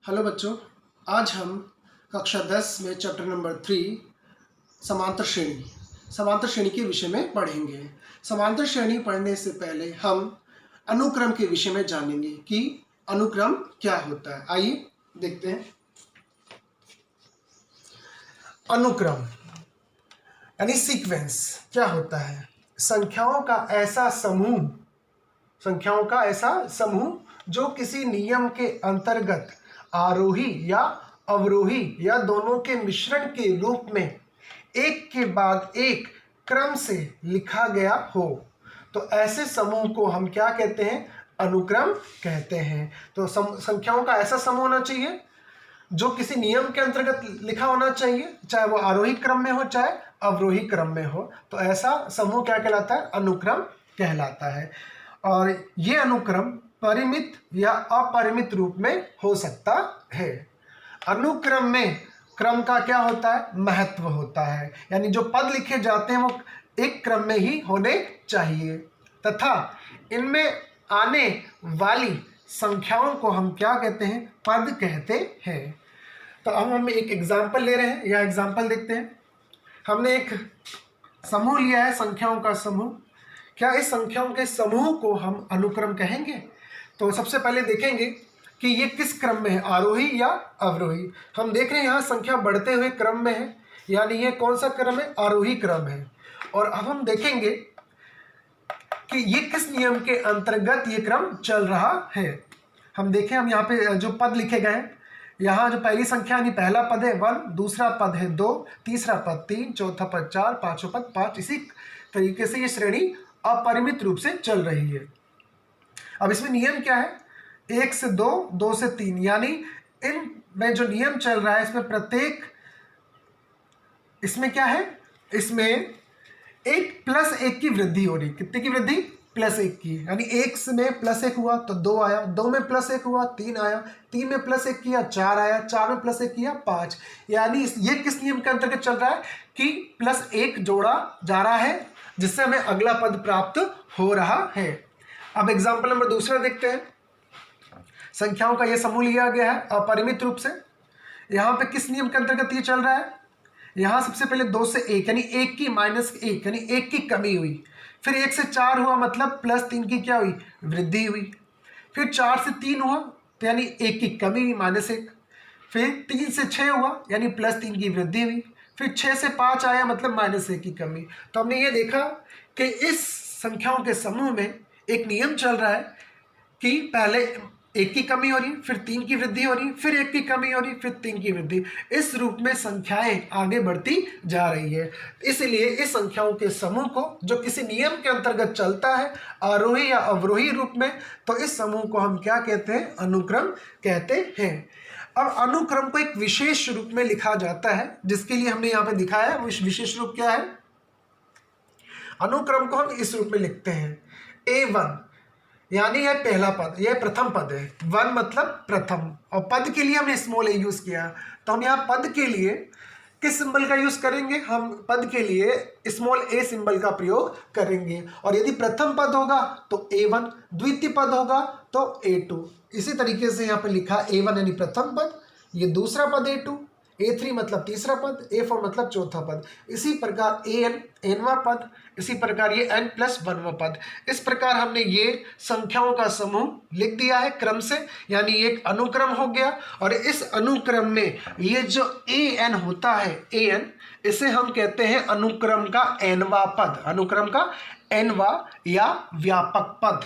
Hello बच्चों, आज हम कक्षा 10 में चैप्टर नंबर 3 समांतर श्रेणी के विषय में पढ़ेंगे। समांतर श्रेणी पढ़ने से पहले हम अनुक्रम के विषय में जानेंगे कि अनुक्रम क्या होता है। आइए देखते हैं। अनुक्रम यानी सीक्वेंस क्या होता है? संख्याओं का ऐसा समूह जो किसी नियम के अंतर्गत आरोही या अवरोही या दोनों के मिश्रण के रूप में एक के बाद एक क्रम से लिखा गया हो, तो ऐसे समूह को हम क्या कहते हैं? अनुक्रम कहते हैं। तो संख्याओं का ऐसा समूह होना चाहिए जो किसी नियम के अंतर्गत लिखा होना चाहिए, चाहे वो आरोही क्रम में हो चाहे अवरोही क्रम में हो। तो ऐसा समूह क्या कहलाता है? अनुक्रम कहलाता है। और ये अनुक्रम परिमित या अपरिमित रूप में हो सकता है। अनुक्रम में क्रम का क्या होता है? महत्व होता है, यानी जो पद लिखे जाते हैं वो एक क्रम में ही होने चाहिए, तथा इनमें आने वाली संख्याओं को हम क्या कहते हैं? पद कहते हैं। तो अब हम एक एग्जाम्पल ले रहे हैं, यह एग्जाम्पल देखते हैं। हमने एक समूह लिया है, संख्याओं का समूह। क्या इस संख्याओं के समूह को हम अनुक्रम कहेंगे? तो सबसे पहले देखेंगे कि ये किस क्रम में है, आरोही या अवरोही। हम देख रहे हैं यहाँ संख्या बढ़ते हुए क्रम में है, यानी ये कौन सा क्रम है? आरोही क्रम है। और अब हम देखेंगे कि ये किस नियम के अंतर्गत ये क्रम चल रहा है। हम देखें, हम यहाँ पे जो पद लिखे गए हैं, यहाँ जो पहली संख्या यानी पहला पद है 1, दूसरा पद है 2, तीसरा पद 3, चौथा पद 4, पांचवा पद 5। इसी तरीके से ये श्रेणी अपरिमित रूप से चल रही है। अब इसमें नियम क्या है? 1 से 2, 2 से 3, यानी इनमें जो नियम चल रहा है इसमें प्रत्येक, इसमें क्या है? इसमें 1 + 1 की वृद्धि हो रही। कितने की वृद्धि? +1 की। यानी 1 में +1 हुआ तो 2 आया, 2 में +1 हुआ 3 आया, 3 में +1 किया 4 आया, 4 में +1 किया 5। यानी ये किस नियम के अंतर्गत चल रहा है कि +1 जोड़ा जा रहा है, जिससे हमें अगला पद प्राप्त हो रहा है। अब एग्जाम्पल नंबर दूसरा देखते हैं। संख्याओं का यह समूह लिया गया है अपरिमित रूप से। यहाँ पे किस नियम के अंतर्गत ये चल रहा है? यहाँ सबसे पहले 2 से 1 यानी 1 की -1 यानी 1 की कमी हुई। फिर 1 से 4 हुआ मतलब +3 की क्या हुई? वृद्धि हुई। फिर 4 से 3 हुआ तो यानी 1 की कमी हुई -1। फिर 3 से 6 हुआ यानी +3 की वृद्धि हुई। फिर 6 से 5 आया मतलब -1 की कमी। तो हमने ये देखा कि इस संख्याओं के समूह में एक नियम चल रहा है कि पहले 1 की कमी हो रही, फिर 3 की वृद्धि हो रही, फिर 1 की कमी हो रही, फिर 3 की वृद्धि। इस रूप में संख्याएं आगे बढ़ती जा रही है। इसलिए इस संख्याओं के समूह को जो किसी नियम के अंतर्गत चलता है आरोही या अवरोही रूप में, तो इस समूह को हम क्या कहते हैं? अनुक्रम कहते हैं। अब अनुक्रम को एक विशेष रूप में लिखा जाता है, जिसके लिए हमने यहाँ पे दिखाया है। वो विशेष रूप क्या है? अनुक्रम को हम इस रूप में लिखते हैं A1, यानी यह पहला पद, यह प्रथम पद है। 1 मतलब प्रथम, और पद के लिए हमने a यूज किया। तो हम यहाँ पद के लिए किस सिंबल का यूज करेंगे? हम पद के लिए a सिंबल का प्रयोग करेंगे। और यदि प्रथम पद होगा तो A1, द्वितीय पद होगा तो A2। इसी तरीके से यहाँ पे लिखा A1 यानी प्रथम पद, ये दूसरा पद A2, A3 मतलब तीसरा पद, A4 मतलब चौथा पद। इसी प्रकार AN nवां पद, इसी प्रकार ये n+1वां पद। इस प्रकार हमने ये संख्याओं का समूह लिख दिया है क्रम से, यानी एक अनुक्रम हो गया। और इस अनुक्रम में ये जो AN होता है, AN, इसे हम कहते हैं अनुक्रम का nवां पद, अनुक्रम का nवां या व्यापक पद।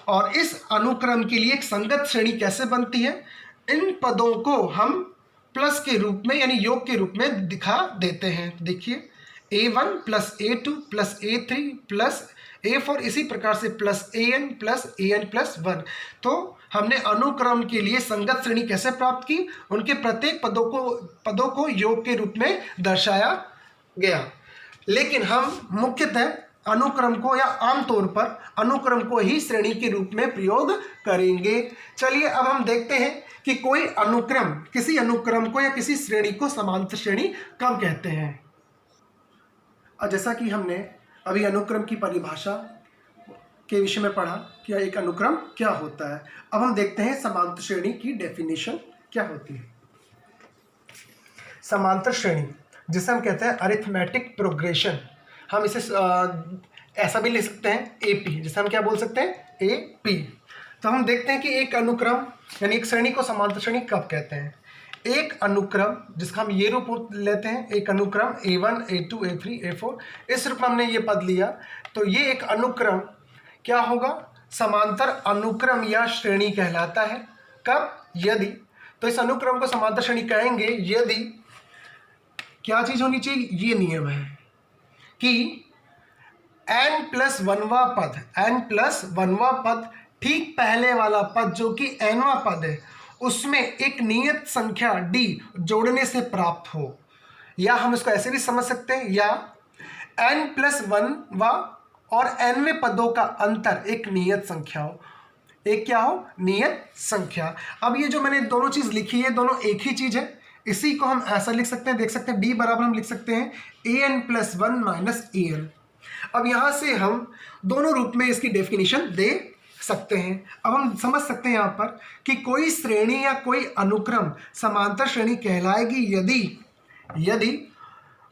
और इस अनुक्रम के लिए एक संगत श्रेणी कैसे बनती है? इन पदों को हम प्लस के रूप में यानी योग के रूप में दिखा देते हैं। देखिए A1 + A2 + A3 + A4, इसी प्रकार से +AN + AN+1। तो हमने अनुक्रम के लिए संगत श्रेणी कैसे प्राप्त की? उनके प्रत्येक पदों को योग के रूप में दर्शाया गया। लेकिन हम मुख्यतः अनुक्रम को या आमतौर पर अनुक्रम को ही श्रेणी के रूप में प्रयोग करेंगे। चलिए अब हम देखते हैं कि कोई अनुक्रम, किसी अनुक्रम को या किसी श्रेणी को समांतर श्रेणी कब कहते हैं। और जैसा कि हमने अभी अनुक्रम की परिभाषा के विषय में पढ़ा कि एक अनुक्रम क्या होता है, अब हम देखते हैं समांतर श्रेणी की डेफिनेशन क्या होती है? समांतर श्रेणी, जिसे हम कहते हैं अरिथमेटिक प्रोग्रेशन। हम इसे ऐसा भी लिख सकते हैं एपी, जिसे हम क्या बोल सकते हैं? एपी। तो हम देखते हैं कि एक अनुक्रम यानी एक श्रेणी को समांतर श्रेणी कब कहते हैं। एक अनुक्रम जिसका हम ये रूप लेते हैं, एक अनुक्रम A1 A2 A3 A4, इस रूप में हमने ये पद लिया, तो ये एक अनुक्रम क्या होगा? समांतर अनुक्रम या श्रेणी कहलाता है। कब? यदि, तो इस अनुक्रम को समांतर श्रेणी कहेंगे यदि क्या चीज होनी चाहिए? ये नियम है कि n+1वां पद ठीक पहले वाला पद जो कि nवां पद है उसमें एक नियत संख्या d जोड़ने से प्राप्त हो, या हम इसको ऐसे भी समझ सकते हैं, या n+1वां और nवें पदों का अंतर एक नियत संख्या हो। एक क्या हो? नियत संख्या। अब ये जो मैंने दोनों चीज लिखी है दोनों एक ही चीज है, इसी को हम ऐसा लिख सकते हैं, देख सकते हैं d बराबर हम लिख सकते हैं an+1 -an। अब यहां से हम दोनों रूप में इसकी डेफिनेशन दे सकते हैं। अब हम समझ सकते हैं यहां पर कि कोई श्रेणी या कोई अनुक्रम समांतर श्रेणी कहलाएगी यदि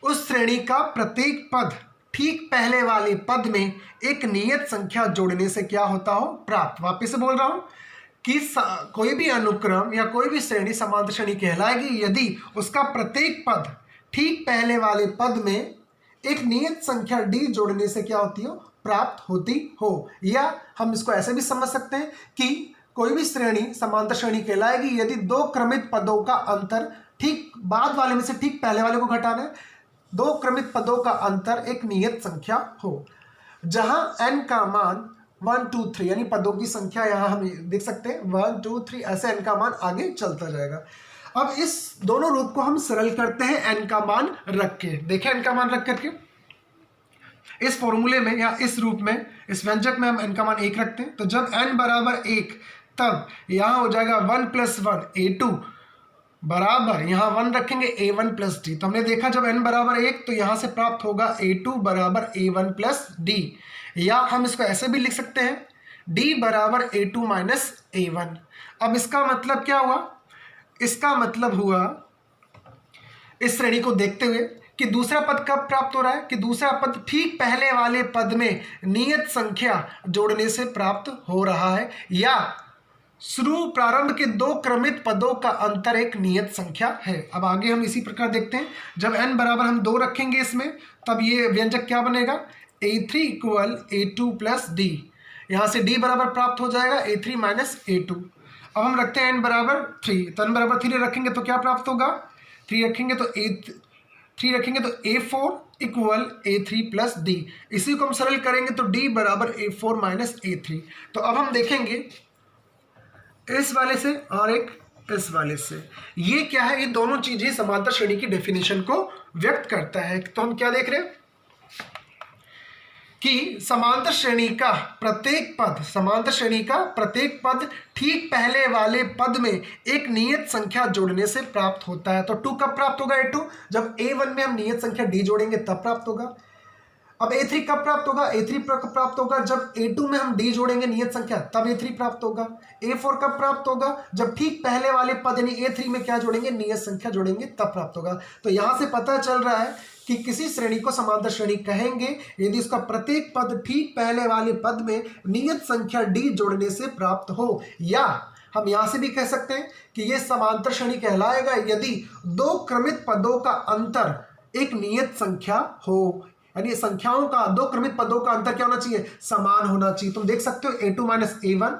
उस श्रेणी का प्रत्येक पद ठीक पहले वाले पद में एक नियत संख्या जोड़ने से क्या होता हो? प्राप्त। वापस से बोल रहा हूं कि कोई भी अनुक्रम या कोई भी श्रेणी समांतर श्रेणी कहलाएगी यदि उसका प्रत्येक पद ठीक पहले वाले पद में एक नियत संख्या d जोड़ने से क्या होती हो? प्राप्त होती हो। या हम इसको ऐसे भी समझ सकते हैं कि कोई भी श्रेणी समांतर श्रेणी कहलाएगी यदि दो क्रमित पदों का अंतर, ठीक बाद वाले में से ठीक पहले वाले को घटाना है, दो क्रमित पदों का अंतर एक नियत संख्या हो, जहां n का मान 1 2 3 यानी पदों की संख्या, यहां हम देख सकते हैं 1 2 3 ऐसे n का मान आगे चलता जाएगा। अब इस दोनों रूप को हम सरल करते हैं n का मान रख के। देखें n का मान रख करके इस फॉर्मूले में या इस रूप में, इस व्यंजक में हम n का मान 1 रखते हैं, तो जब n बराबर 1 तब यहां हो जाएगा 1+1 A2 बराबर, यहां 1 रखेंगे A1 + D। तो हमने देखा जब n बराबर 1 तो यहां से प्राप्त होगा A2 बराबर A1 + D, या हम इसको ऐसे भी लिख सकते हैं D बराबर A2 - A1। अब इसका मतलब क्या हुआ? इसका मतलब हुआ इस श्रेणी को देखते हुए कि दूसरा पद कब प्राप्त हो रहा है? कि दूसरा पद ठीक पहले वाले पद में नियत संख्या जोड़ने से प्राप्त हो रहा है, या शुरू प्रारंभ के दो क्रमित पदों का अंतर एक नियत संख्या है। अब आगे हम इसी प्रकार देखते हैं, जब n बराबर हम 2 रखेंगे इसमें, तब ये व्यंजक क्या बनेगा? A3 = A2 + D। यहाँ से D बराबर प्राप्त हो जाएगा A3 - A2। अब हम रखते हैं n बराबर 3, तो n बराबर 3 रखेंगे तो क्या प्राप्त होगा? 3 रखेंगे तो A4 = A3 + D। इसी को हम सरल करेंगे तो D बराबर A4 - A3। तो अब हम देखेंगे इस वाले से और एक इस वाले से, ये क्या है? ये दोनों चीजें समांतर श्रेणी की डेफिनेशन को व्यक्त करता है। तो हम क्या देख रहे हैं कि समांतर श्रेणी का प्रत्येक पद ठीक पहले वाले पद में एक नियत संख्या जोड़ने से प्राप्त होता है। तो 2 कब प्राप्त होगा? A2 जब A1 में हम नियत संख्या D जोड़ेंगे तब प्राप्त होगा। अब A3 कब प्राप्त होगा? A3 प्राप्त होगा जब A2 में हम D जोड़ेंगे नियत संख्या, तब A3 प्राप्त होगा। A4 कब प्राप्त होगा? जब ठीक पहले वाले पद यानी A3 में क्या जोड़ेंगे? नियत संख्या जोड़ेंगे तब प्राप्त होगा। तो यहां से पता चल रहा है कि किसी श्रेणी को समांतर श्रेणी कहेंगे यदि उसका प्रत्येक पद ठीक पहले वाले पद में नियत संख्या D जोड़ने से प्राप्त हो, या हम यहां से भी कह सकते हैं कि यह समांतर श्रेणी कहलाएगा यदि दो क्रमित पदों का अंतर एक नियत संख्या हो, यानी संख्याओं का, दो क्रमित पदों का अंतर क्या होना चाहिए? समान होना चाहिए। तुम देख सकते हो A2 - A1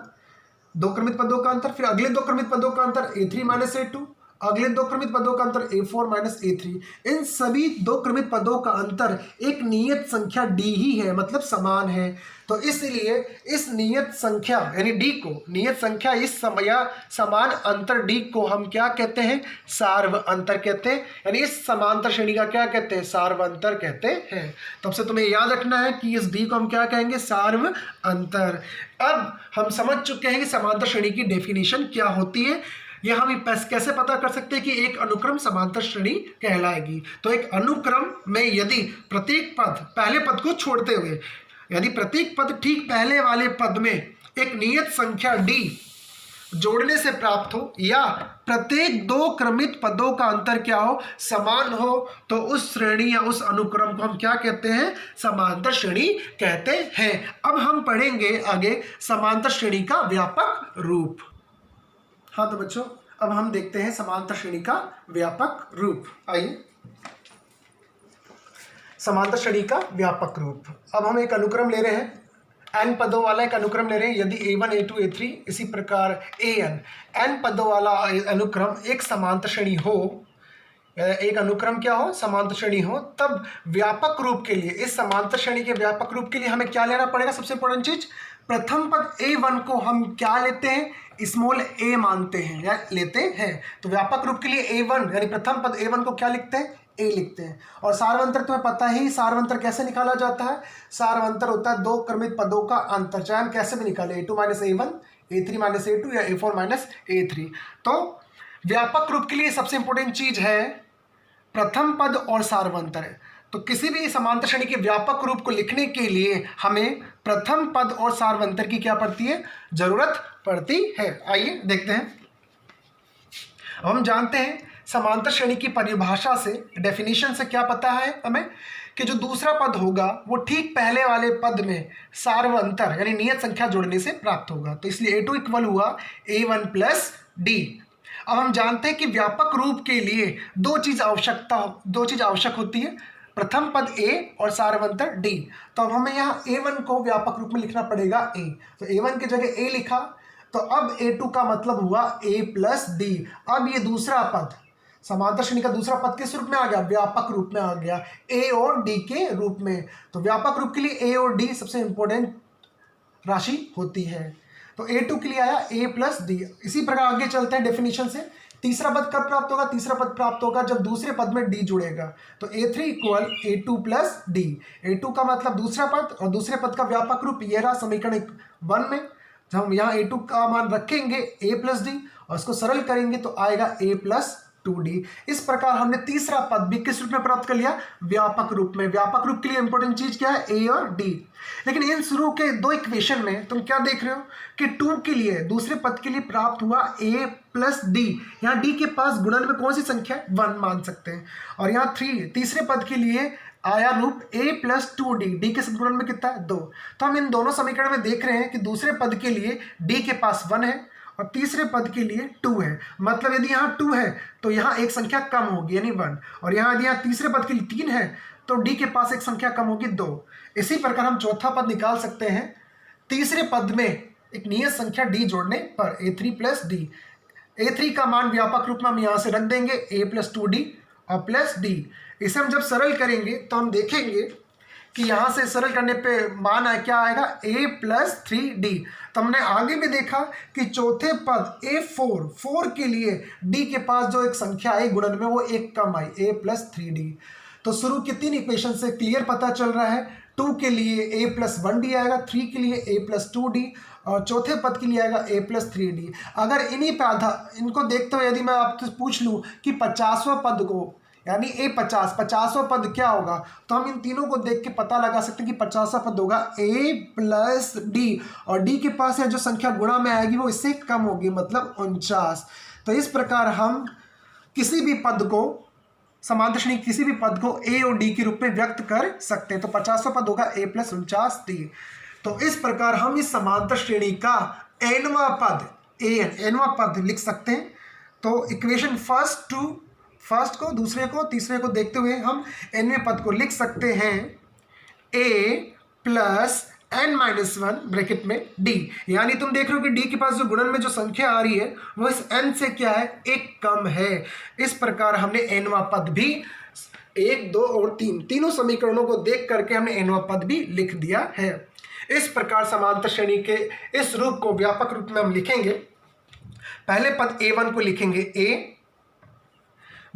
दो क्रमित पदों का अंतर, फिर अगले दो क्रमित पदों का अंतर A3 - A2, अगले दो क्रमित पदों का अंतर A4 - A3। इन सभी दो क्रमित पदों का अंतर एक नियत संख्या D ही है, मतलब समान है। तो इसलिए इस नियत संख्या यानी D को, नियत संख्या इस समान अंतर D को हम क्या कहते हैं? सार्व अंतर कहते हैं। यानी इस समांतर श्रेणी का क्या कहते हैं? सार्व अंतर कहते हैं। तब से तुम्हें याद रखना है कि इस D को हम क्या कहेंगे? सार्व अंतर। अब हम समझ चुके हैं कि समांतर श्रेणी की डेफिनेशन क्या होती है। यह हम कैसे पता कर सकते हैं कि एक अनुक्रम समांतर श्रेणी कहलाएगी? तो एक अनुक्रम में यदि प्रत्येक पद, पहले पद को छोड़ते हुए, यदि प्रत्येक पद ठीक पहले वाले पद में एक नियत संख्या D जोड़ने से प्राप्त हो या प्रत्येक दो क्रमित पदों का अंतर क्या हो, समान हो, तो उस श्रेणी या उस अनुक्रम को हम क्या कहते हैं, समांतर श्रेणी कहते हैं। अब हम पढ़ेंगे आगे समांतर श्रेणी का व्यापक रूप। हाँ तो बच्चों अब हम देखते हैं समांतर श्रेणी का व्यापक रूप। आइए, समांतर श्रेणी का व्यापक रूप। अब हम एक अनुक्रम ले रहे हैं, n पदों वाला एक अनुक्रम ले रहे हैं। यदि a1 a2 a3 इसी प्रकार n पदों वाला अनुक्रम एक समांतर श्रेणी हो, एक अनुक्रम क्या हो, समांतर श्रेणी हो, तब व्यापक रूप के लिए, इस समांतर श्रेणी के व्यापक रूप के लिए हमें क्या लेना पड़ेगा, सबसे इंपॉर्टेंट चीज, प्रथम पद a1 को हम क्या लेते हैं, स्मॉल a मानते हैं या लेते हैं। तो व्यापक रूप के लिए a1 यानी प्रथम पद a1 को क्या लिखते हैं, a लिखते हैं। और सार्वंतर तुम्हें पता ही, सार्वंतर कैसे निकाला जाता है, सार्वंतर होता है दो क्रमित पदों का अंतर, चाहे हम कैसे भी निकालें, a2 - a1 a3 - a2 या a4 - a3। तो व्यापक रूप के लिए सबसे इंपॉर्टेंट चीज है प्रथम पद और सार्वंतर है। तो किसी भी समांतर श्रेणी के व्यापक रूप को लिखने के लिए हमें प्रथम पद और सार्वंतर की क्या पड़ती है, जरूरत पड़ती है। आइए देखते हैं। हम जानते हैं समांतर श्रेणी की परिभाषा से, डेफिनेशन से क्या पता है हमें कि जो दूसरा पद होगा वो ठीक पहले वाले पद में सार्वंतर यानी नियत संख्या जोड़ने से प्राप्त होगा। तो इसलिए a2 इक्वल हुआ a1 + d। अब हम जानते हैं कि व्यापक रूप के लिए दो चीज आवश्यक होती है, प्रथम पद a और सार्वंतर d। तो अब हमें यहाँ a1 को व्यापक रूप में लिखना पड़ेगा a, तो a1 की जगह a लिखा, तो अब a2 का मतलब हुआ a + d। अब ये दूसरा पद, समांतर श्रेणी का दूसरा पद किस रूप में आ गया, व्यापक रूप में आ गया, a और d के रूप में। तो व्यापक रूप के लिए a और d सबसे इंपॉर्टेंट राशि होती है। तो a2 के लिए आया a + d। इसी प्रकार आगे चलते हैं डेफिनेशन से। तीसरा पद कब प्राप्त होगा, तीसरा पद प्राप्त होगा जब दूसरे पद में d जुड़ेगा। तो a3 equal a2 + d। a2 का मतलब दूसरा पद और दूसरे पद का व्यापक रूप, ये रहा समीकरण 1 में। जब हम यहाँ a2 का मान रखेंगे a + d और इसको सरल करेंगे तो आएगा a + 2d। इस प्रकार हमने तीसरा पद भी किस रूप में प्राप्त कर लिया, व्यापक रूप में। व्यापक रूप के लिए इंपॉर्टेंट चीज क्या है, a और d। लेकिन इन शुरू के दो इक्वेशन में तुम क्या देख रहे हो कि 2 के लिए, दूसरे पद के लिए प्राप्त हुआ a + d। यहाँ d के पास गुणन में कौन सी संख्या है, 1 मान सकते हैं। और यहाँ 3 तीसरे पद के लिए आया रूप a + 2d, d के गुणन में कितना है, 2। तो हम इन दोनों समीकरण में देख रहे हैं कि दूसरे पद के लिए d के पास 1 है और तीसरे पद के लिए 2 है। मतलब यदि यहाँ 2 है तो यहाँ एक संख्या कम होगी यानी 1, और यहाँ यदि यहाँ तीसरे पद के लिए 3 है तो d के पास एक संख्या कम होगी 2। इसी प्रकार हम चौथा पद निकाल सकते हैं तीसरे पद में एक नियत संख्या d जोड़ने पर, a3 + d। a3 का मान व्यापक रूप में हम यहाँ से रख देंगे a + 2d और प्लस d। इसे हम जब सरल करेंगे तो हम देखेंगे कि यहाँ से सरल करने पे मान क्या आएगा, a + 3d। तो हमने आगे भी देखा कि चौथे पद a4 के लिए d के पास जो एक संख्या आई गुणन में वो एक कम आई, a + 3d। तो शुरू के 3 इक्वेशन से क्लियर पता चल रहा है, 2 के लिए a + 1d आएगा, 3 के लिए a + 2d और चौथे पद के लिए आएगा a + 3d। अगर इन्हीं पे इनको देखते हुए यदि मैं आपसे पूछ लूँ कि 50वां पद को यानी a50वां पद क्या होगा, तो हम इन तीनों को देख के पता लगा सकते हैं कि 50वां पद होगा a + d और d के पास है जो संख्या गुणा में आएगी वो इससे कम होगी, मतलब 49। तो इस प्रकार हम किसी भी पद को, समांतर श्रेणी किसी भी पद को a और d के रूप में व्यक्त कर सकते हैं। तो 50वां पद होगा a + 49d। तो इस प्रकार हम इस समांतर श्रेणी का nवां पद लिख सकते हैं। तो इक्वेशन फर्स्ट को, दूसरे को, तीसरे को देखते हुए हम nवें पद को लिख सकते हैं a + n-1 ब्रैकेट में d। यानी तुम देख रहे हो कि d के पास जो गुणन में जो संख्या आ रही है वो इस n से क्या है, एक कम है। इस प्रकार हमने nवां पद भी 1, 2 और 3 तीनों समीकरणों को देख करके हमने nवां पद भी लिख दिया है। इस प्रकार समांतर श्रेणी के इस रूप को व्यापक रूप में हम लिखेंगे। पहले पद a1 को लिखेंगे a,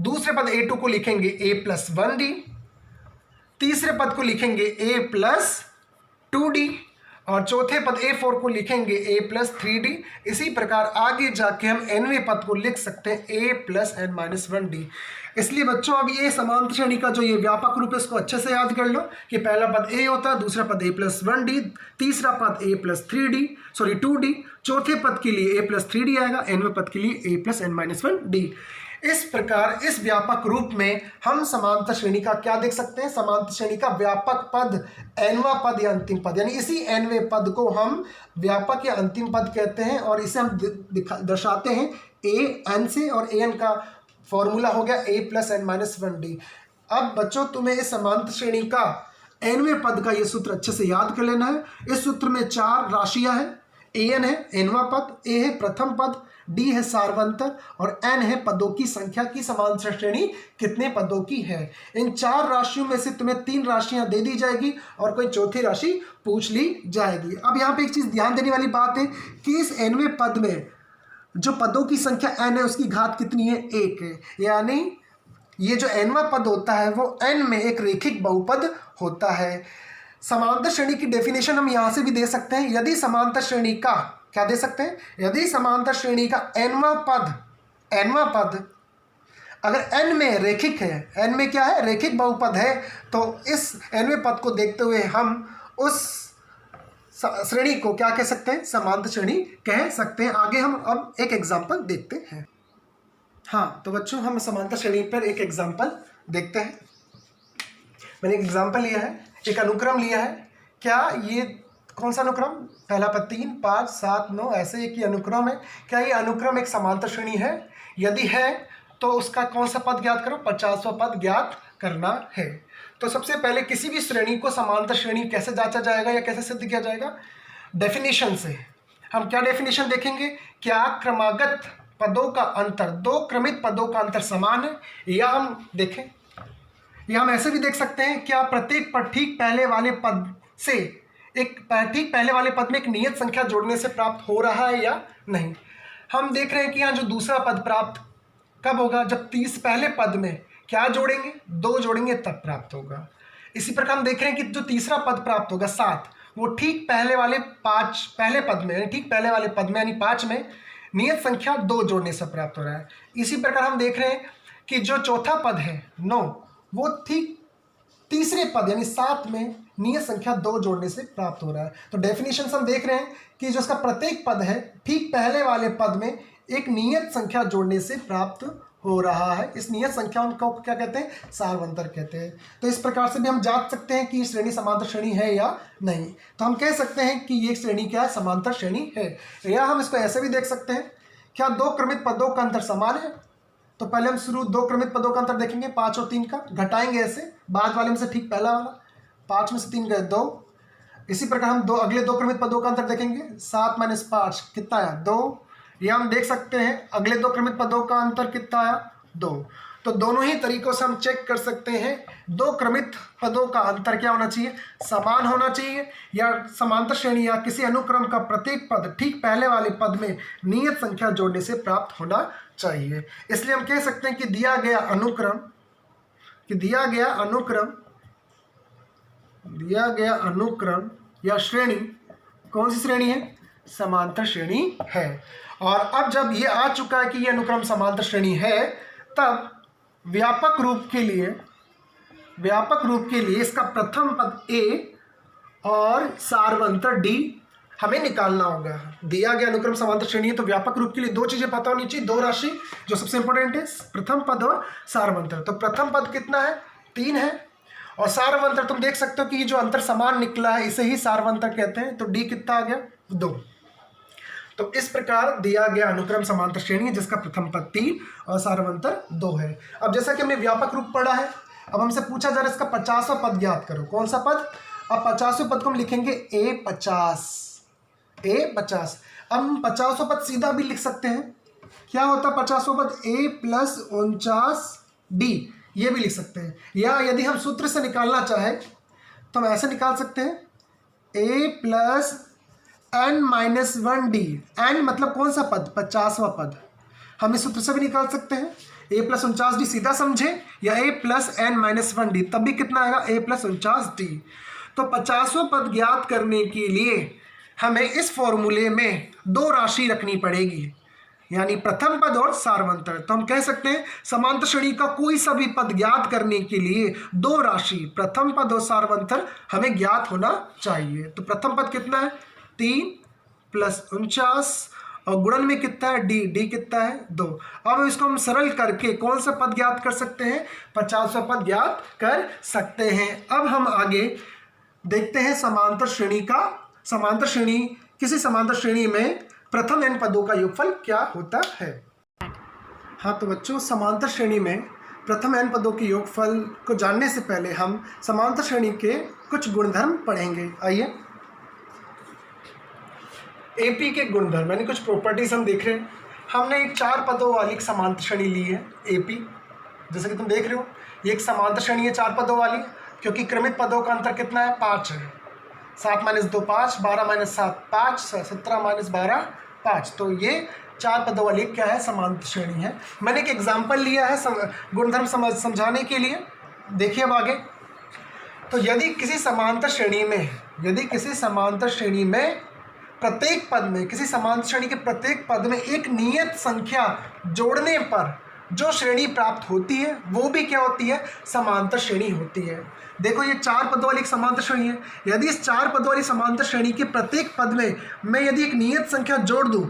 दूसरे पद a2 को लिखेंगे a + 1d, तीसरे पद को लिखेंगे a + 2d और चौथे पद A4 को लिखेंगे A+3D। इसी प्रकार आगे जाके हम nवें पद को लिख सकते हैं A+n-1D। इसलिए बच्चों अब ये समांतर श्रेणी का जो ये व्यापक रूप है इसको अच्छे से याद कर लो कि पहला पद A होता है, दूसरा पद A+1D, तीसरा पद A+3D, सॉरी 2D, चौथे पद के लिए A+3D आएगा, nवें पद के लिए A+n-1D। इस प्रकार इस व्यापक रूप में हम समांतर श्रेणी का क्या देख सकते हैं, समांतर श्रेणी का व्यापक पद, nवां पद या अंतिम पद, यानी इसी nवें पद को हम व्यापक या अंतिम पद कहते हैं और इसे हम दर्शाते हैं an से, और an का फॉर्मूला हो गया A+n-1D। अब बच्चों तुम्हें इस समांतर श्रेणी का nवें पद का ये सूत्र अच्छे से याद कर लेना है। इस सूत्र में 4 राशियां हैं, an है nवां पद, a है प्रथम पद, d है सार्वंतर और n है पदों की संख्या की समांतर श्रेणी कितने पदों की है। इन 4 राशियों में से तुम्हें 3 राशियां दे दी जाएगी और कोई चौथी राशि पूछ ली जाएगी। अब यहाँ पे एक चीज ध्यान देने वाली बात है कि इस nवें पद में जो पदों की संख्या n है उसकी घात कितनी है, 1 है, यानी ये जो nवां पद होता है वो n में एक रेखिक बहुपद होता है। समांतर श्रेणी की डेफिनेशन हम यहाँ से भी दे सकते हैं। यदि समांतर श्रेणी का क्या दे सकते हैं, यदि समांतर श्रेणी का nवां पद अगर n में रेखिक है, n में क्या है, रेखिक बहुपद है, तो इस nवें पद को देखते हुए हम उस श्रेणी को क्या कह सकते हैं, समांतर श्रेणी कह सकते हैं। आगे हम अब एक एग्जाम्पल देखते हैं। हाँ तो बच्चों हम समांतर श्रेणी पर एक एग्जाम्पल देखते हैं। मैंने एक एग्जाम्पल लिया है, एक अनुक्रम लिया है। क्या ये कौन सा अनुक्रम, पहला पद 3, 5, 7, 9 ऐसे एक ही अनुक्रम है। क्या ये अनुक्रम एक समांतर श्रेणी है? यदि है तो उसका कौन सा पद ज्ञात करो, 50वां पद ज्ञात करना है। तो सबसे पहले किसी भी श्रेणी को समांतर श्रेणी कैसे जांचा जाएगा या कैसे सिद्ध किया जाएगा, डेफिनेशन से। हम क्या डेफिनेशन देखेंगे, क्या क्रमागत पदों का अंतर, 2 क्रमित पदों का अंतर समान है, या हम देखें, या हम ऐसे भी देख सकते हैं क्या प्रत्येक पर ठीक पहले वाले पद से ठीक पहले वाले पद में एक नियत संख्या जोड़ने से प्राप्त हो रहा है या नहीं। हम देख रहे हैं कि यहाँ जो दूसरा पद प्राप्त कब होगा, जब पहले पद में क्या जोड़ेंगे, 2 जोड़ेंगे तब प्राप्त होगा। इसी प्रकार हम देख रहे हैं कि जो तीसरा पद प्राप्त होगा 7, वो ठीक पहले वाले पहले पद में, यानी ठीक पहले वाले पद में यानी 5 में नियत संख्या 2 जोड़ने से प्राप्त हो रहा है। इसी प्रकार हम देख रहे हैं कि जो चौथा पद है 9, वो ठीक तीसरे पद यानी 7 में नियत संख्या 2 जोड़ने से प्राप्त हो रहा है। तो डेफिनेशन हम देख रहे हैं कि जो इसका प्रत्येक पद है ठीक पहले वाले पद में एक नियत संख्या जोड़ने से प्राप्त हो रहा है। इस नियत संख्या को क्या कहते हैं, सार्वंतर कहते हैं। तो इस प्रकार से भी हम जांच सकते हैं कि ये श्रेणी समांतर श्रेणी है या नहीं। तो हम कह सकते हैं कि ये श्रेणी क्या है, समांतर श्रेणी है। या हम इसको ऐसे भी देख सकते हैं, क्या 2 क्रमित पदों का अंतर समान है। तो पहले हम शुरू 2 क्रमित पदों का अंतर देखेंगे, 5 और 3 का, घटाएंगे ऐसे, बाद वाले में से ठीक पहला वाला, 5 में से 3 गए 2। इसी प्रकार हम अगले 2 क्रमित पदों का अंतर देखेंगे, 7 - 5 कितना आया, 2। या हम देख सकते हैं अगले 2 क्रमित पदों का अंतर कितना आया, 2। तो दोनों ही तरीकों से हम चेक कर सकते हैं 2 क्रमित पदों का अंतर क्या होना चाहिए, समान होना चाहिए, या समांतर श्रेणी या किसी अनुक्रम का प्रत्येक पद ठीक पहले वाले पद में नियत संख्या जोड़ने से प्राप्त होना चाहिए। इसलिए हम कह सकते हैं कि दिया गया अनुक्रम या श्रेणी कौन सी श्रेणी है, समांतर श्रेणी है। और अब जब ये आ चुका है कि ये अनुक्रम समांतर श्रेणी है, तब व्यापक रूप के लिए इसका प्रथम पद A और सार्वंतर D हमें निकालना होगा। दिया गया अनुक्रम समांतर श्रेणी है तो व्यापक रूप के लिए 2 चीजें पता होनी चाहिए, 2 राशि जो सबसे इंपॉर्टेंट है, प्रथम पद और सार्वंतर। तो प्रथम पद कितना है, 3 है, और सार्वंतर तुम देख सकते हो कि ये जो अंतर समान निकला है इसे ही सार्वंतर कहते हैं। तो D कितना आ गया, 2। तो इस प्रकार दिया गया अनुक्रम समांतर श्रेणी है जिसका प्रथम पद 3 और सार्वंतर 2 है। अब जैसा कि हमने व्यापक रूप पढ़ा है, अब हमसे पूछा जा रहा है इसका 50वां पद ज्ञात करो। कौन सा पद, अब 50वें पद को हम लिखेंगे A50। अब हम 50वां पद सीधा भी लिख सकते हैं, क्या होता है 50वां पद, A+49D, ये भी लिख सकते हैं। या यदि हम सूत्र से निकालना चाहें तो हम ऐसे निकाल सकते हैं, A+n-1D। n मतलब कौन सा पद, 50वां पद। हम इस सूत्र से भी निकाल सकते हैं, A+49D सीधा समझे, या A+n-1D, तब भी कितना आएगा, A+49D। तो 50वां पद ज्ञात करने के लिए हमें इस फॉर्मूले में दो राशि रखनी पड़ेगी, यानी प्रथम पद और सार्वंतर। तो हम कह सकते हैं समांतर श्रेणी का कोई सा भी पद ज्ञात करने के लिए दो राशि प्रथम पद और सार्वंतर हमें ज्ञात होना चाहिए। तो प्रथम पद कितना है 3 + 49 और गुणन में कितना है डी कितना है 2। अब इसको हम सरल करके कौन सा पद ज्ञात कर सकते हैं 50वां पद ज्ञात कर सकते हैं। अब हम आगे देखते हैं समांतर श्रेणी का। किसी समांतर श्रेणी में प्रथम n पदों का योगफल क्या होता है। हाँ तो बच्चों, समांतर श्रेणी में प्रथम n पदों के योगफल को जानने से पहले हम समांतर श्रेणी के कुछ गुणधर्म पढ़ेंगे। आइए, एपी के गुणधर्म यानी कुछ प्रॉपर्टीज हम देख रहे हैं। हमने एक 4 पदों वाली समांतर श्रेणी ली है एपी, जैसे कि तुम देख रहे हो ये एक समांतर श्रेणी है 4 पदों वाली, क्योंकि क्रमित पदों का अंतर कितना है 5 है। 7 - 2 5, 12 - 7 5, 17 - 12 5। तो ये 4 पदों वाली क्या है समांतर श्रेणी है। मैंने एक एग्जाम्पल लिया है गुणधर्म समझाने के लिए। देखिए अब आगे, तो यदि किसी समांतर श्रेणी में प्रत्येक पद में, किसी समांतर श्रेणी के प्रत्येक पद में एक नियत संख्या जोड़ने पर जो श्रेणी प्राप्त होती है वो भी क्या होती है समांतर श्रेणी होती है। देखो ये 4 पदों वाली एक समांतर श्रेणी है। यदि इस 4 पदों वाली समांतर श्रेणी के प्रत्येक पद में मैं यदि एक नियत संख्या जोड़ दूं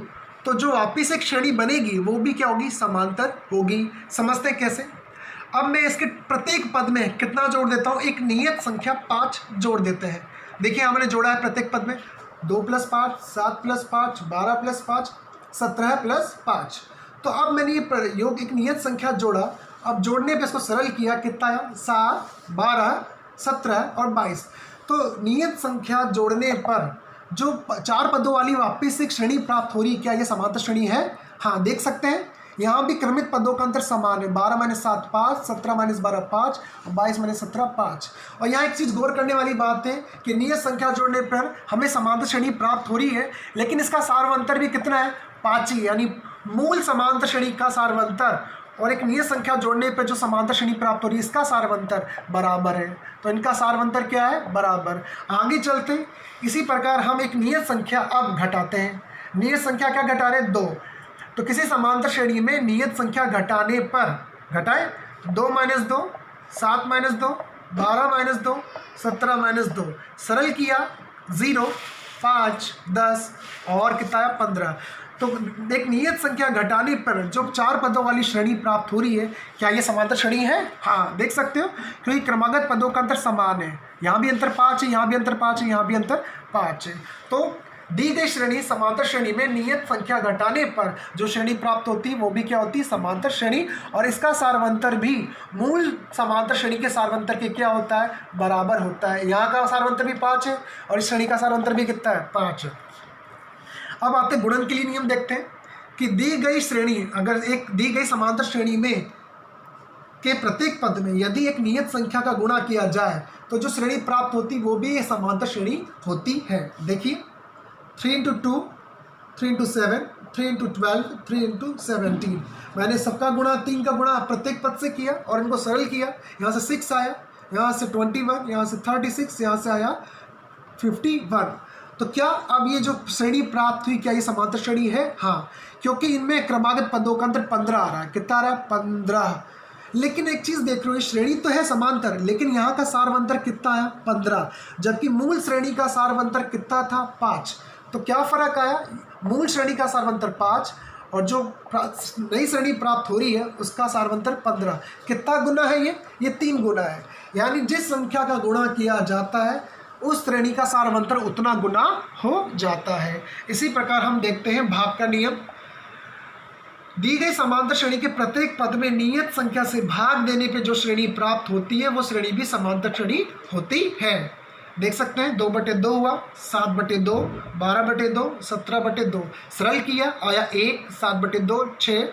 तो जो वापिस एक श्रेणी बनेगी वो भी क्या होगी समांतर होगी। समझते हैं कैसे। अब मैं इसके प्रत्येक पद में कितना जोड़ देता हूँ, एक नियत संख्या 5 जोड़ देते हैं। देखिए हमने जोड़ा है प्रत्येक पद में 2 + 5, 7 + 5, 12 + 5, 17 + 5। तो अब मैंने ये योग एक नियत संख्या जोड़ा। अब जोड़ने पे इसको सरल किया, कितना है 7, 12, 17 और 22। तो नियत संख्या जोड़ने पर जो 4 पदों वाली वापिस एक श्रेणी प्राप्त हो रही, क्या ये समांतर श्रेणी है। हाँ देख सकते हैं यहाँ भी क्रमित पदों का अंतर समान है। 12 - 7 5, 17 - 12 5 और 22 - 17 5। और यहाँ एक चीज़ गौर करने वाली बात है कि नियत संख्या जोड़ने पर हमें समांतर श्रेणी प्राप्त हो रही है, लेकिन इसका सार्वंतर भी कितना है 5 ही, यानी मूल समांतर श्रेणी का सार्वंतर और एक नियत संख्या जोड़ने पर जो समांतर श्रेणी प्राप्त हो रही है इसका सार्वंतर बराबर है। तो इनका सार्वंतर क्या है बराबर। आगे चलते इसी प्रकार हम एक नियत संख्या अब घटाते हैं। नियत संख्या क्या घटा रहे हैं 2। तो किसी समांतर श्रेणी में नियत संख्या घटाने पर घटाए 2 - 2, 7 - 2, 12 - 2, 17 - 2। सरल किया 0, 5, 10 और कितना है 15। तो एक नियत संख्या घटाने पर जो 4 पदों वाली श्रेणी प्राप्त हो रही है, क्या ये समांतर श्रेणी है। हाँ देख सकते हो क्योंकि क्रमागत पदों का अंतर समान है। यहाँ भी अंतर 5 है, यहाँ भी अंतर 5 है, यहाँ भी अंतर 5 है। तो दी गई श्रेणी समांतर श्रेणी में नियत संख्या घटाने पर जो श्रेणी प्राप्त होती है वो भी क्या होती है समांतर श्रेणी। और इसका सार्वंतर भी मूल समांतर श्रेणी के सार्वंतर के क्या होता है बराबर होता है। यहाँ का सार्वंतर भी 5 है और इस श्रेणी का सार्वंतर भी कितना है 5 है। अब आते गुणन के लिए नियम देखते हैं कि दी गई श्रेणी, अगर एक दी गई समांतर श्रेणी में के प्रत्येक पद में यदि एक नियत संख्या का गुणा किया जाए तो जो श्रेणी प्राप्त होती वो भी एक समांतर श्रेणी होती है। देखिए 3 × 2, 3 × 7, 3 × 12, 3 × 17। मैंने सबका गुणा 3 का गुणा प्रत्येक पद से किया और इनको सरल किया। यहाँ से 6 आया, यहाँ से 21, यहाँ से 36, यहाँ से आया 51। तो क्या अब ये जो श्रेणी प्राप्त हुई क्या ये समांतर श्रेणी है। हाँ, क्योंकि इनमें क्रमागत पदों का अंतर 15 आ रहा है। कितना आ रहा है 15। लेकिन एक चीज़ देख रहे हो श्रेणी तो है समांतर, लेकिन यहाँ का सार्वंतर कितना है 15, जबकि मूल श्रेणी का सार्वंतर कितना था 5। तो क्या फ़र्क आया, मूल श्रेणी का सार्वंतर 5 और जो नई श्रेणी प्राप्त हो रही है उसका सार्वंतर 15। कितना गुना है ये 3 गुना है। यानी जिस संख्या का गुणा किया जाता है उस श्रेणी का सार्वंतर उतना गुना हो जाता है। इसी प्रकार हम देखते हैं भाग का नियम। दी गई समांतर श्रेणी के प्रत्येक पद में नियत संख्या से भाग देने पे जो श्रेणी प्राप्त होती है वो श्रेणी भी समांतर श्रेणी होती है। देख सकते हैं 2/2 हुआ, 7/2, 12/2, 17/2। सरल किया आया 1, 7/2, 6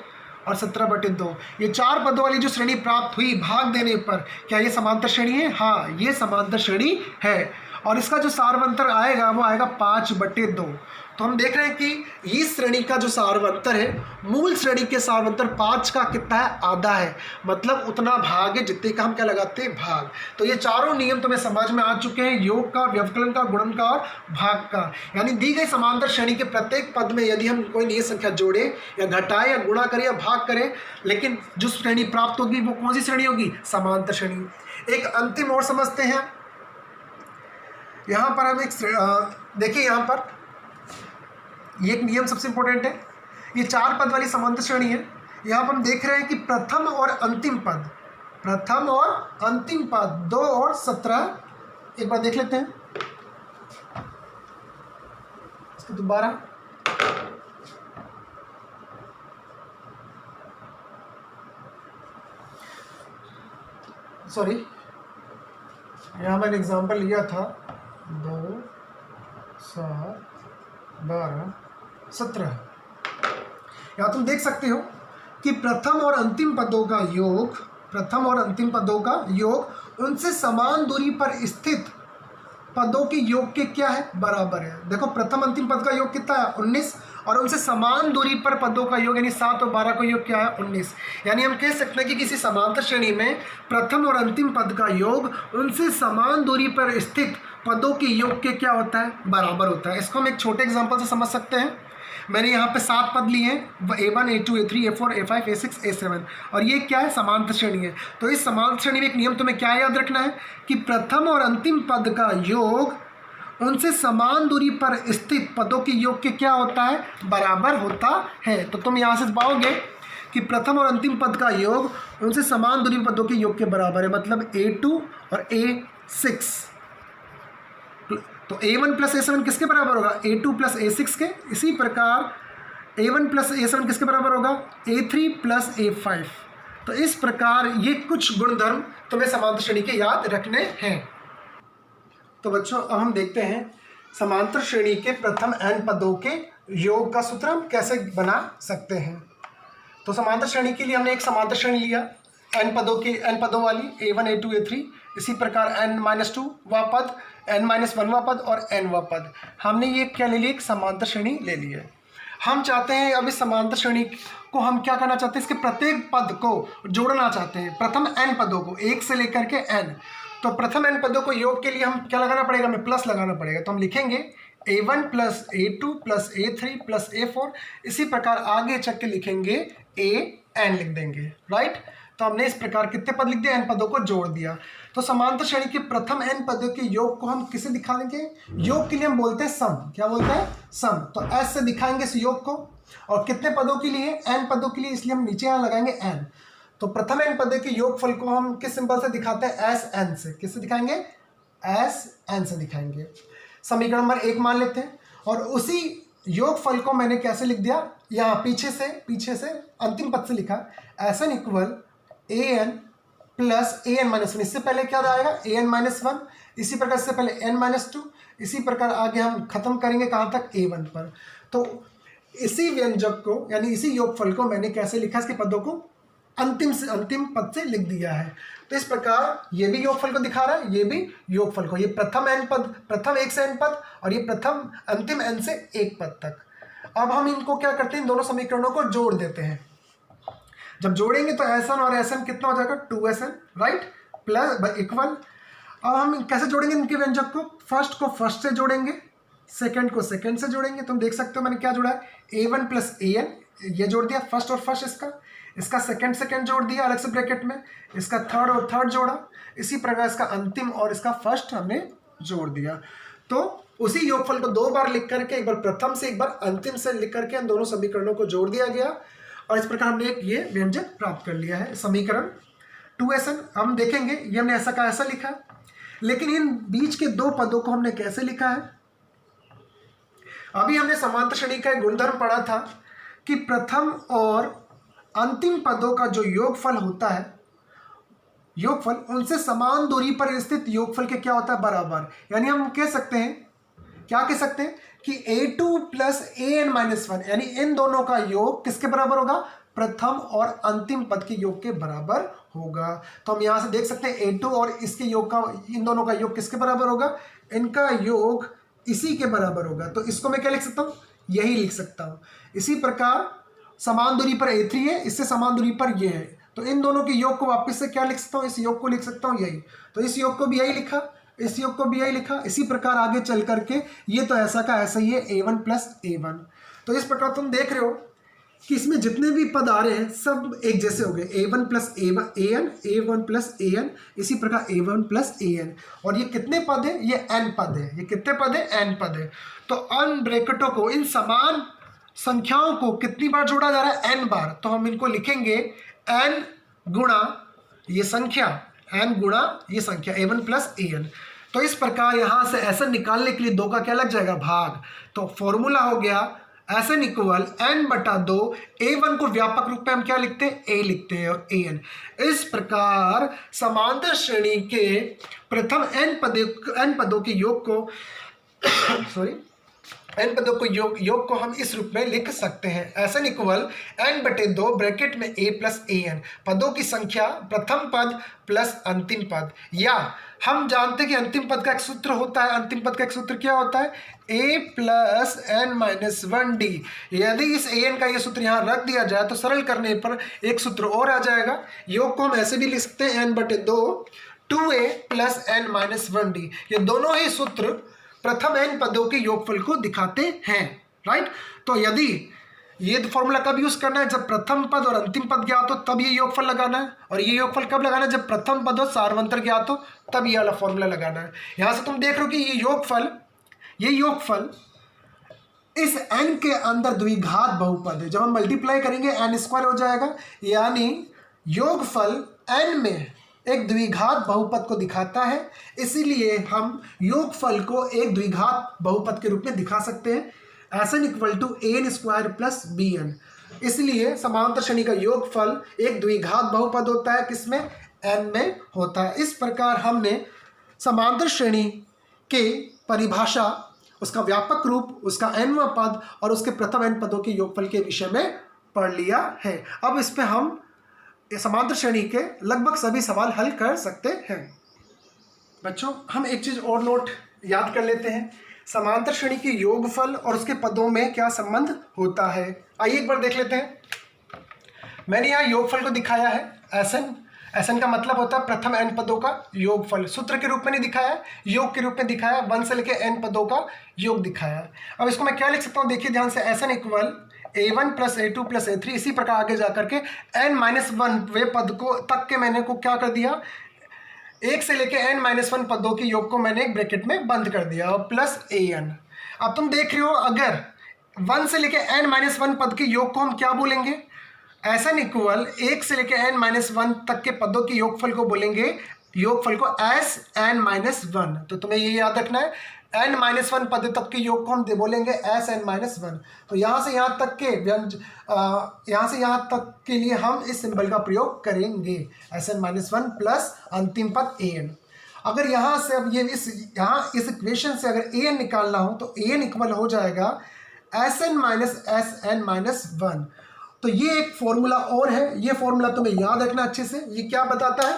और 17/2। ये 4 पदों वाली जो श्रेणी प्राप्त हुई भाग देने पर क्या ये समांतर श्रेणी है। हाँ, ये समांतर श्रेणी है। और इसका जो सार्वंतर आएगा वो आएगा 5/2। तो हम देख रहे हैं कि इस श्रेणी का जो सार्वंतर है, मूल श्रेणी के सार्वंतर 5 का कितना है, आधा है, मतलब उतना भाग है जितने का हम क्या लगाते हैं, भाग। तो ये चारों नियम तुम्हें समझ में आ चुके हैं, योग का, व्यवकलन का, गुणन का और भाग का। यानी दी गई समांतर श्रेणी के प्रत्येक पद में यदि हम कोई नियत संख्या जोड़े या घटाए या गुणा करें या भाग करें, लेकिन जो श्रेणी प्राप्त होगी वो कौन सी श्रेणी होगी, समांतर श्रेणी। एक अंतिम और समझते हैं। यहाँ पर हम एक देखिए, यहाँ पर ये एक नियम सबसे इंपॉर्टेंट है। ये 4 पद वाली समांतर श्रेणी है। यहाँ पर हम देख रहे हैं कि प्रथम और अंतिम पद, प्रथम और अंतिम पद 2 और 17, एक बार देख लेते हैं इसको दोबारा। सॉरी, यहाँ मैंने एग्जाम्पल लिया था 2, 7, 12, 17। यहाँ तुम देख सकते हो कि प्रथम और अंतिम पदों का योग, प्रथम और अंतिम पदों का योग उनसे समान दूरी पर स्थित पदों के योग के क्या है, बराबर है। देखो प्रथम अंतिम पद का योग कितना है, 19, और उनसे समान दूरी पर पदों का योग यानी 7 और 12 का योग क्या है, 19। यानी हम कह सकते हैं कि किसी समांतर श्रेणी में प्रथम और अंतिम पद का योग उनसे समान दूरी पर स्थित पदों के योग के क्या होता है, बराबर होता है। इसको हम एक छोटे एग्जांपल से समझ सकते हैं। मैंने यहाँ पे 7 पद लिए हैं, A1, A2, A3, A4, A5, A6, A7, और ये क्या है, समांतर श्रेणी है। तो इस समांतर श्रेणी में एक नियम तुम्हें क्या याद रखना है कि प्रथम और अंतिम पद का योग उनसे समान दूरी पर स्थित पदों के योग के क्या होता है, बराबर होता है। तो तुम यहाँ से पाओगे कि प्रथम और अंतिम पद का योग उनसे समान दूरी पदों के योग के बराबर है, मतलब A2 और A6। तो A1 प्लस A7 किसके बराबर होगा, A2 प्लस A6 के। इसी प्रकार A1 प्लस A7 किसके बराबर होगा, A3 प्लस A5। तो इस प्रकार ये कुछ गुणधर्म तुम्हें समांतर श्रेणी के याद रखने हैं। तो बच्चों अब हम देखते हैं समांतर श्रेणी के प्रथम n पदों के योग का सूत्र हम कैसे बना सकते हैं। तो समांतर श्रेणी के लिए हमने एक समांतर श्रेणी लिया n पदों वाली, A1, A2, A3। इसी प्रकार n-2 वा पद, n-1 वा पद और n वा पद, हमने ये क्या ले लिया, एक समांतर श्रेणी ले ली है। हम चाहते हैं अब इस समांतर श्रेणी को हम क्या करना चाहते हैं, इसके प्रत्येक पद को जोड़ना चाहते हैं, प्रथम n पदों को 1 से लेकर के n। तो प्रथम n पदों को योग के लिए हम क्या लगाना पड़ेगा, हमें प्लस लगाना पड़ेगा। तो हम लिखेंगे A1 plus A2 plus A3 plus A4। इसी प्रकार आगे चल के लिखेंगे AN लिख देंगे, राइट। तो हमने इस प्रकार कितने पद लिख दिए, n पदों को जोड़ दिया। तो समांतर श्रेणी के प्रथम n पदों के योग को हम किसे दिखा देंगे, योग के लिए हम बोलते हैं सम। क्या बोलते हैं, सम। तो s से दिखाएंगे इस योग को, और कितने पदों के लिए, n पदों के लिए, इसलिए हम नीचे यहाँ लगाएंगे n। तो प्रथम n पदों के योगफल को हम किस सिंबल से दिखाते हैं, SN से। किससे दिखाएंगे, SN से दिखाएंगे। समीकरण नंबर 1 मान लेते हैं, और उसी योगफल को मैंने कैसे लिख दिया, यहाँ पीछे से अंतिम पद से लिखा, SN equal AN plus AN-1। इससे पहले क्या आएगा, AN-1। इसी प्रकार से पहले N-2। इसी प्रकार आगे हम खत्म करेंगे कहाँ तक, A1 पर। तो इसी व्यंजक को यानी इसी योगफल को मैंने कैसे लिखा, इसके पदों को अंतिम पद से लिख दिया है। तो इस प्रकार ये भी योगफल को दिखा रहा है, ये भी योगफल को। ये प्रथम n पद, प्रथम 1 से n पद, और ये प्रथम अंतिम n से 1 पद तक। अब हम इनको क्या करते हैं, इन दोनों समीकरणों को जोड़ देते हैं। जब जोड़ेंगे तो SN और SM कितना हो जाएगा, 2SN, राइट, प्लस इक्वल। अब हम कैसे जोड़ेंगे इनके व्यंजक को, फर्स्ट को फर्स्ट से जोड़ेंगे, सेकंड को सेकंड से जोड़ेंगे। तुम देख सकते हो मैंने क्या जोड़ा है, A1 प्लस AN, ये जोड़ दिया फर्स्ट और फर्स्ट, इसका सेकंड जोड़ दिया अलग से ब्रैकेट में, इसका थर्ड और थर्ड जोड़ा। इसी प्रकार इसका अंतिम और इसका फर्स्ट हमने जोड़ दिया। तो उसी योगफल को 2 बार लिख करके, एक बार प्रथम से एक बार अंतिम से लिख करके इन दोनों समीकरणों को जोड़ दिया गया, और इस प्रकार हमने एक ये व्यंजक प्राप्त कर लिया है, समीकरण 2SN। हम देखेंगे ये हमने ऐसा का ऐसा लिखा, लेकिन इन बीच के 2 पदों को हमने कैसे लिखा है। अभी हमने समांतर श्रेणी का एक गुणधर्म पढ़ा था कि प्रथम और अंतिम पदों का जो योगफल होता है, योगफल उनसे समान दूरी पर स्थित योगफल के क्या होता है, बराबर। यानी हम कह सकते हैं, क्या कह सकते हैं कि A2 प्लस AN-1, यानी इन दोनों का योग किसके बराबर होगा, प्रथम और अंतिम पद के योग के बराबर होगा। तो हम यहाँ से देख सकते हैं a2 और इसके योग का, इन दोनों का योग किसके बराबर होगा, इनका योग इसी के बराबर होगा। तो इसको मैं क्या लिख सकता हूँ, यही लिख सकता हूँ। इसी प्रकार समान दूरी पर a3 है, इससे समान दूरी पर ये है, तो इन दोनों के योग को वापस से क्या लिख सकता हूँ, इस योग को लिख सकता हूँ यही। तो इस योग को भी यही लिखा, इस योग को भी यही लिखा। इसी प्रकार आगे चल करके ये तो ऐसा का ऐसा ही है, a1 प्लस a1। तो इस प्रकार तुम देख रहे हो कि इसमें जितने भी पद आ रहे हैं सब एक जैसे हो गए, a1 plus an, a1 plus an, इसी प्रकार a1 प्लस an। और ये कितने पद है, ये n पद है। ये कितने पद है, n पद है। तो अन ब्रैकेटों को, इन समान संख्याओं को कितनी बार जोड़ा जा रहा है, n बार। तो हम इनको लिखेंगे n गुणा ये संख्या, n गुणा ये संख्या a1 प्लस an। तो इस प्रकार यहाँ से SN निकालने के लिए 2 का क्या लग जाएगा, भाग। तो फॉर्मूला हो गया SN इक्वल n/2। a1 को व्यापक रूप में हम क्या लिखते हैं, a लिखते हैं, और an। इस प्रकार समांतर श्रेणी के प्रथम n पदों के योग को सॉरी n पदों को योग को हम इस रूप में लिख सकते हैं। SN इक्वल n/2 ब्रैकेट में a प्लस an, पदों की संख्या प्रथम पद प्लस अंतिम पद। या हम जानते हैं कि अंतिम पद का एक सूत्र होता है। अंतिम पद का एक सूत्र क्या होता है, a प्लस n-1d। यदि इस an का ये सूत्र यहाँ रख दिया जाए तो सरल करने पर एक सूत्र और आ जाएगा। योग को हम ऐसे भी लिख सकते हैं n/2 2a प्लस n-1d। ये दोनों ही सूत्र प्रथम n पदों के योगफल को दिखाते हैं, राइट। तो यदि ये फॉर्मूला कब यूज करना है, जब प्रथम पद और अंतिम पद ज्ञात हो तब ये योगफल लगाना है। और ये योगफल कब लगाना है, जब प्रथम पद और सार्वंतर ज्ञात हो तब ये वाला फॉर्मूला लगाना है। यहां से तुम देख रहे हो कि ये योगफल इस n के अंदर द्विघात बहुपद है। जब हम मल्टीप्लाई करेंगे n² हो जाएगा, यानी योगफल n में एक द्विघात बहुपद को दिखाता है। इसीलिए हम योगफल को एक द्विघात बहुपद के रूप में दिखा सकते हैं। SN equal to an² plus bn। इसलिए समांतर श्रेणी का योगफल एक द्विघात बहुपद होता है, किसमें, n में होता है। इस प्रकार हमने समांतर श्रेणी के परिभाषा, उसका व्यापक रूप, उसका nवां पद और उसके प्रथम n पदों के योगफल के विषय में पढ़ लिया है। अब इस पे हम समांतर श्रेणी के लगभग सभी सवाल हल कर सकते हैं। बच्चों हम एक चीज और नोट याद कर लेते हैं, समांतर श्रेणी के योगफल और उसके पदों में क्या संबंध होता है। आइए एक बार देख लेते हैं। मैंने यहाँ योगफल को दिखाया है SN का मतलब होता है प्रथम n पदों का योगफल। सूत्र के रूप में नहीं दिखाया, योग के रूप में दिखाया, 1 से लेकर n पदों का योग दिखाया। अब इसको मैं क्या लिख सकता हूँ, देखिए ध्यान से, SN equal a1 plus a2 plus a3। इसी प्रकार आगे जाकर के n-1 वे पद को तक के मैंने को क्या कर दिया, 1 से लेके n-1 पदों के योग को मैंने एक ब्रैकेट में बंद कर दिया, और प्लस an। अब तुम देख रहे हो अगर 1 से लेके n-1 पद के योग को हम क्या बोलेंगे, SN इक्वल 1 से लेके n-1 तक के पदों के योगफल को बोलेंगे, योगफल को Sn-1। तो तुम्हें ये याद रखना है, n-1 पद तक के योग को हम बोलेंगे Sn-1। तो यहाँ से यहाँ तक के यहाँ से यहाँ तक के लिए हम इस सिंबल का प्रयोग करेंगे, Sn-1 प्लस अंतिम पद an। अगर यहाँ से अब ये इस इक्वेशन से अगर an निकालना हो तो an इक्वल हो जाएगा Sn-1। तो ये एक फॉर्मूला और है, ये फॉर्मूला तुम्हें याद रखना अच्छे से। ये क्या बताता है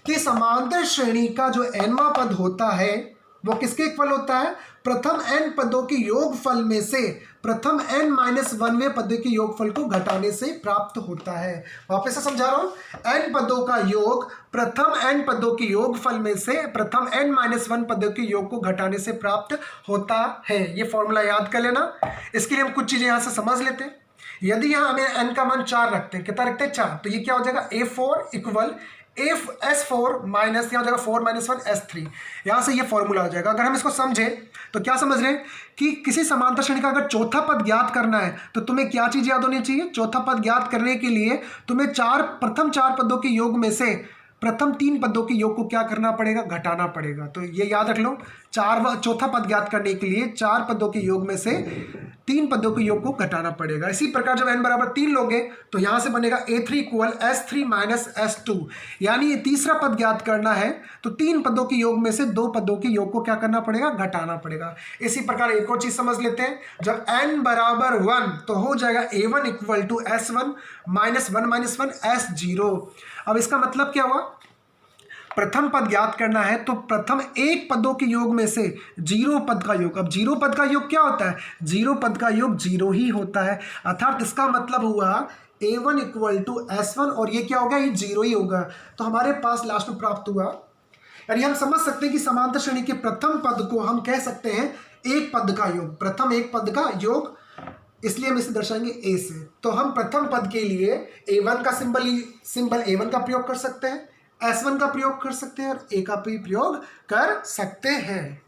कि समांतर श्रेणी का जो nवां पद होता है वो किसके इक्वल होता है, प्रथम n पदों के योगफल में से प्रथम n-1वें पद के योगफल को घटाने से प्राप्त होता है। वापस से समझा रहा हूं, n पदों का योग प्रथम n पदों के योगफल में से प्रथम n-1 पदों के योग को घटाने से प्राप्त होता है। ये फॉर्मूला याद कर लेना। इसके लिए हम कुछ चीजें यहां से समझ लेते हैं। यदि यहाँ हमें n का मान 4 रखते हैं, कितना रखते हैं 4, तो ये क्या हो जाएगा, a4 इक्वल S4 माइनस यहाँ हो जाएगा 4 - 1 S3। यहाँ से ये फॉर्मूला हो जाएगा। अगर हम इसको समझे तो क्या समझ रहे हैं कि किसी समांतर श्रेणी का अगर चौथा पद ज्ञात करना है तो तुम्हें क्या चीज़ याद होनी चाहिए, चौथा पद ज्ञात करने के लिए तुम्हें प्रथम 4 पदों के योग में से प्रथम 3 पदों के योग को क्या करना पड़ेगा, घटाना पड़ेगा। तो ये याद रख लो, चौथा पद ज्ञात करने के लिए 4 पदों के योग में से 3 पदों के योग को घटाना पड़ेगा। इसी प्रकार जब n बराबर 3 लोगे तो यहां से बनेगा a3 equal s3 minus s2, यानी ये तीसरा पद ज्ञात करना है तो 3 पदों के योग में से 2 पदों के योग को क्या करना पड़ेगा, घटाना पड़ेगा। इसी प्रकार एक और चीज समझ लेते हैं, जब n बराबर 1 तो हो जाएगा a1 equal to s1 minus 1 minus 1 s0। अब इसका मतलब क्या हुआ, प्रथम पद ज्ञात करना है तो प्रथम एक पदों के योग में से 0 पद का योग। अब 0 पद का योग क्या होता है, 0 पद का योग 0 ही होता है, अर्थात इसका मतलब हुआ a1 इक्वल टू s1 और ये क्या होगा, ये 0 ही होगा। तो हमारे पास लास्ट में प्राप्त हुआ, यानी हम समझ सकते हैं कि समांतर श्रेणी के प्रथम पद को हम कह सकते हैं एक पद का योग, प्रथम एक पद का योग, इसलिए हम इसे दर्शाएंगे a से। तो हम प्रथम पद के लिए a1 का सिंबल a1 का प्रयोग कर सकते हैं, s1 का प्रयोग कर सकते हैं और a का भी प्रयोग कर सकते हैं।